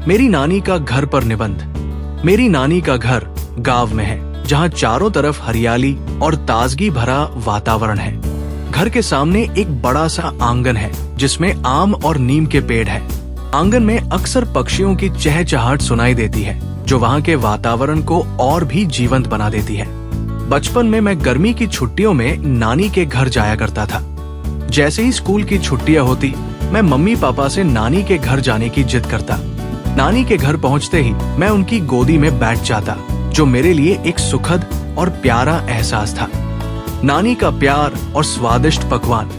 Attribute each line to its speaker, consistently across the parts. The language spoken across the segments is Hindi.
Speaker 1: मेरी नानी का घर पर निबंध। मेरी नानी का घर गांव में है, जहां चारों तरफ हरियाली और ताजगी भरा वातावरण है। घर के सामने एक बड़ा सा आंगन है, जिसमें आम और नीम के पेड़ है। आंगन में अक्सर पक्षियों की चहचहाहट सुनाई देती है, जो वहां के वातावरण को और भी जीवंत बना देती है। बचपन में मैं गर्मी की छुट्टियों में नानी के घर जाया करता था। जैसे ही स्कूल की छुट्टियां होती, मैं मम्मी पापा से नानी के घर जाने की जिद करता। नानी के घर पहुंचते ही मैं उनकी गोदी में बैठ जाता, जो मेरे लिए एक सुखद और प्यारा एहसास था। नानी का प्यार और स्वादिष्ट पकवान,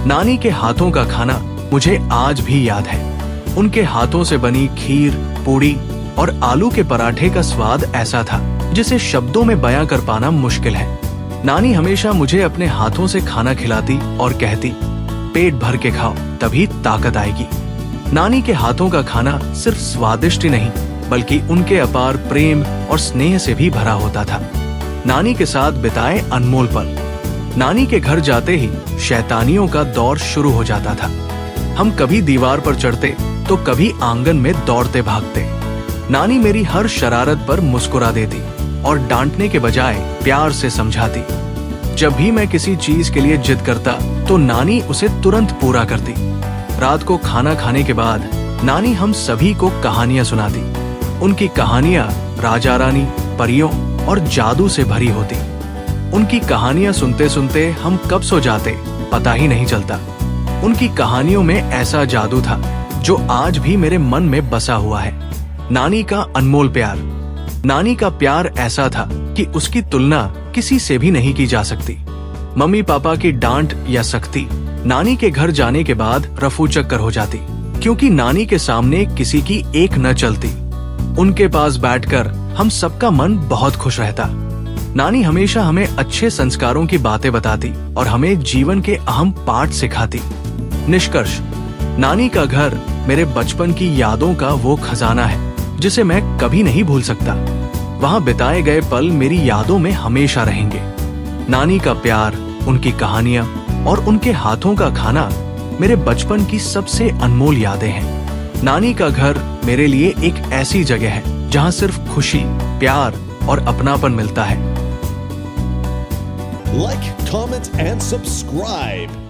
Speaker 1: नानी के हाथों का खाना मुझे आज भी याद है। उनके हाथों से बनी खीर, पूड़ी और आलू के पराठे का स्वाद ऐसा था जिसे शब्दों में बयां कर पाना मुश्किल है। नानी हमेशा मुझे अपने हाथों से खाना खिलाती और कहती, पेट भर के खाओ, तभी ताकत आएगी। नानी के हाथों का खाना सिर्फ स्वादिष्ट ही नहीं, बल्कि उनके अपार प्रेम और स्नेह से भी भरा होता था। नानी के साथ बिताए अनमोल पल। नानी के घर जाते ही शैतानियों का दौर शुरू हो जाता था। हम कभी दीवार पर चढ़ते तो कभी आंगन में दौड़ते भागते। नानी मेरी हर शरारत पर मुस्कुरा देती और डांटने के बजाय प्यार से समझाती। जब भी मैं किसी चीज के लिए जिद करता तो नानी उसे तुरंत पूरा करती। रात को खाना खाने के बाद नानी हम सभी को कहानियां सुनाती। उनकी कहानियां राजा रानी, परियों और जादू से भरी होती। उनकी कहानियां सुनते सुनते हम कब सो जाते पता ही नहीं चलता। उनकी कहानियों में ऐसा जादू था जो आज भी मेरे मन में बसा हुआ है। नानी का अनमोल प्यार। नानी का प्यार ऐसा था कि उसकी तुलना किसी से भी नहीं की जा सकती। मम्मी पापा की डांट या सख्ती नानी के घर जाने के बाद रफू चक्कर हो जाती, क्योंकि नानी के सामने किसी की एक न चलती। उनके पास बैठकर हम सबका मन बहुत खुश रहता। नानी हमेशा हमें अच्छे संस्कारों की बातें बताती और हमें जीवन के अहम पाठ सिखाती। निष्कर्ष, नानी का घर मेरे बचपन की यादों का वो खजाना है जिसे मैं कभी नहीं भूल सकता। वहां बिताए गए पल मेरी यादों में हमेशा रहेंगे। नानी का प्यार, उनकी कहानियां और उनके हाथों का खाना मेरे बचपन की सबसे अनमोल यादें हैं। नानी का घर मेरे लिए एक ऐसी जगह है जहां सिर्फ खुशी, प्यार और अपनापन मिलता है।
Speaker 2: Like, comment and subscribe.